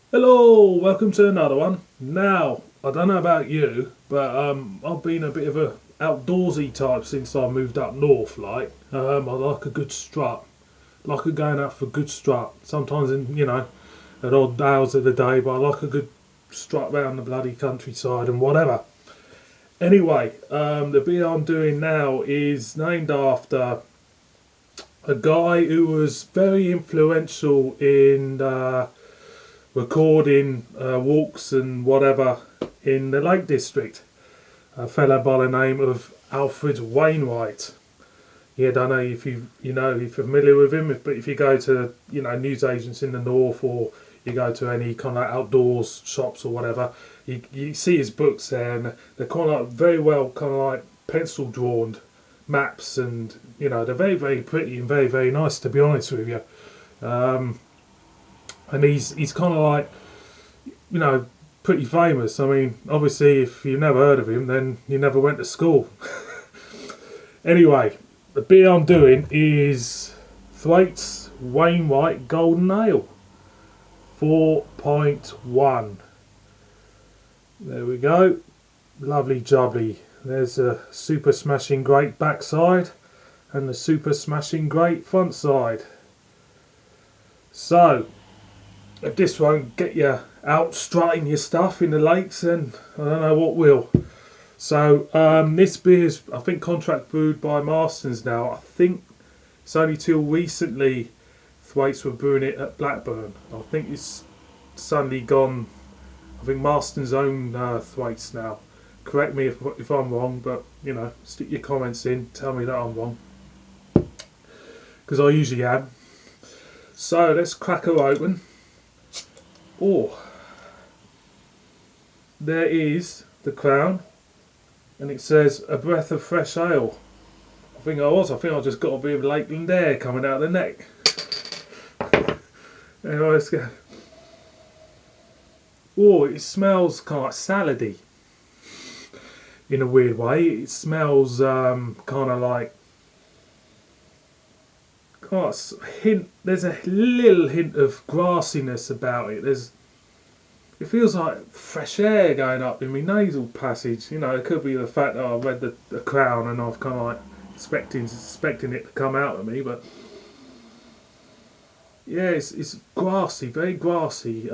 Hello, welcome to another one. Now, I don't know about you, but I've been a bit of a outdoorsy type since I moved up north. I like a good strut, like a going out for a good strut. Sometimes at odd hours of the day, but I like a good strut round the bloody countryside and whatever. Anyway, the beer I'm doing now is named after a guy who was very influential in recording walks and whatever in the Lake District. A fellow by the name of Thwaites Wainwright. Yeah, I don't know if if you're familiar with him, but if you go to newsagents in the north or you go to any kind of outdoors shops or whatever, you see his books there, and they're kind of like very well kind of like pencil drawn maps, and they're very very pretty and very very nice, to be honest with you. Um, and he's kind of like you know, pretty famous. I mean, obviously, if you've never heard of him, then you never went to school. Anyway, the beer I'm doing is Thwaites Wainwright Golden Ale, 4.1. There we go. Lovely jubbly. There's a super smashing great backside and the super smashing great front side. So, if this won't get you out strutting your stuff in the lakes, then I don't know what will. So this beer's, I think, contract brewed by Marston's now. I think it's only till recently Thwaites were brewing it at Blackburn. I think it's suddenly gone. I think Marston's own Thwaites now. Correct me if I'm wrong, but stick your comments in. Tell me that I'm wrong, because I usually am. So let's crack her open. Oh, there is the crown, and it says a breath of fresh ale. I think I just got a bit of Lakeland air coming out of the neck. Anyway, let's go. Oh, it smells kind of like salady in a weird way. It smells kind of like hint. There's a little hint of grassiness about it. It feels like fresh air going up in my nasal passage. It could be the fact that I read the crown and I've kind of like expecting it to come out of me, but yeah, it's grassy, very grassy,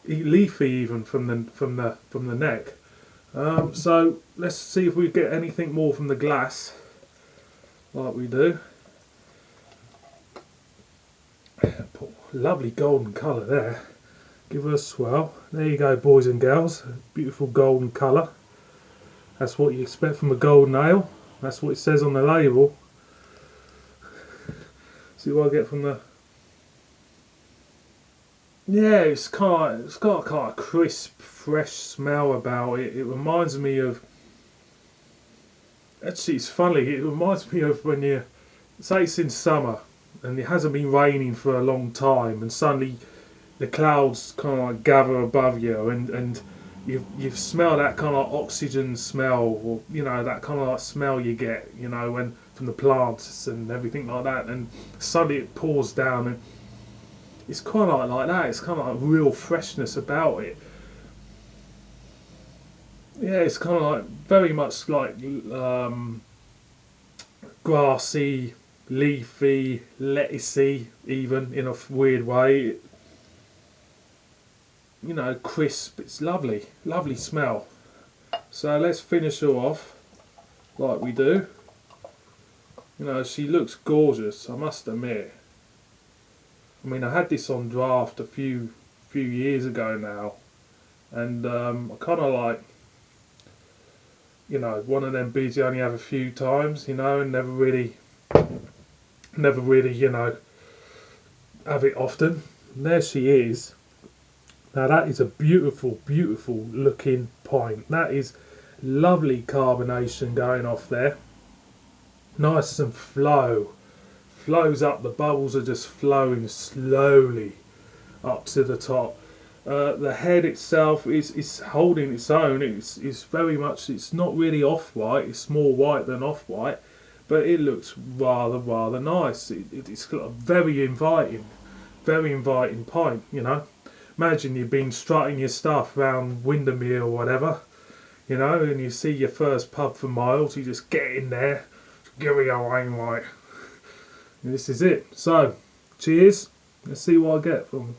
leafy even from the neck. So let's see if we get anything more from the glass, like we do. Lovely golden colour there. Give her a swell. There you go, boys and girls. Beautiful golden colour. That's what you expect from a golden ale. That's what it says on the label. See what I get from the. Yeah, it's got a kind of crisp, fresh smell about it. It reminds me of. Actually, it's funny. It reminds me of when you say it's in summer and it hasn't been raining for a long time, and suddenly the clouds kind of like gather above you, and you smell that kind of oxygen smell, or that kind of like smell you get when from the plants and everything like that, and suddenly it pours down, and it's kind of like that. It's kind of like real freshness about it. Yeah, it's kind of like very much like grassy, leafy, lettucey, even in a weird way. Crisp. It's lovely, lovely smell. So let's finish her off like we do. She looks gorgeous, I must admit. I mean, I had this on draft a few years ago now, and I kind of like, one of them beers you only have a few times, and never really, have it often. And there she is. Now that is a beautiful, beautiful looking pint. That is lovely carbonation going off there. Nice and flows up. The bubbles are just flowing slowly up to the top. The head itself is holding its own. It's very much. It's not really off-white. It's more white than off-white, but it looks rather nice. It's very inviting. very inviting pint, you know. Imagine you've been strutting your stuff around Windermere or whatever, you know, and you see your first pub for miles, you just get in there, give me a Wainwright. And this is it. So, cheers. Let's see what I get from.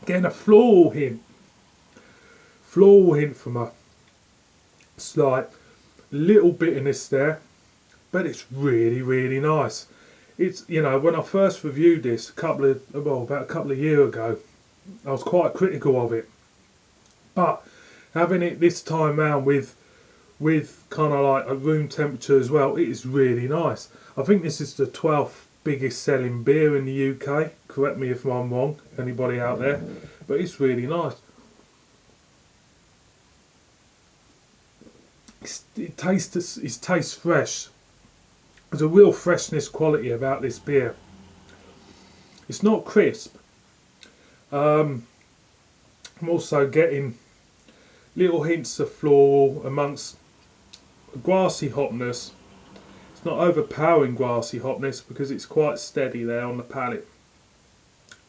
Getting a floral hint from a slight little bitterness there, but it's really nice. It's, you know, when I first reviewed this about a couple of years ago, I was quite critical of it, but having it this time round with kind of like a room temperature as well, it is really nice. I think this is the 12th biggest selling beer in the UK. Correct me if I'm wrong, anybody out there, but it's really nice. It tastes fresh. There's a real freshness quality about this beer. It's not crisp. I'm also getting little hints of floral amongst grassy hopness. It's not overpowering grassy hopness because it's quite steady there on the palate.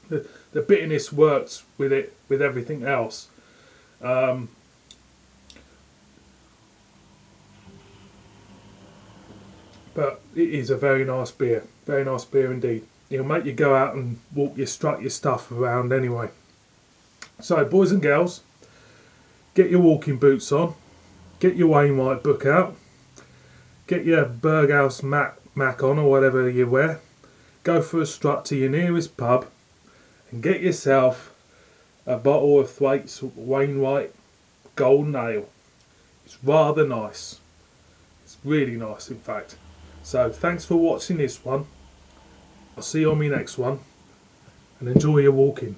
The bitterness works with it, with everything else. But it is a very nice beer indeed. It'll make you go out and strut your stuff around anyway. So boys and girls, get your walking boots on, get your Wainwright book out, get your Berghaus Mac on or whatever you wear, go for a strut to your nearest pub and get yourself a bottle of Thwaites Wainwright Golden Ale. It's rather nice. It's really nice in fact. So thanks for watching this one. I'll see you on my next one and enjoy your walking.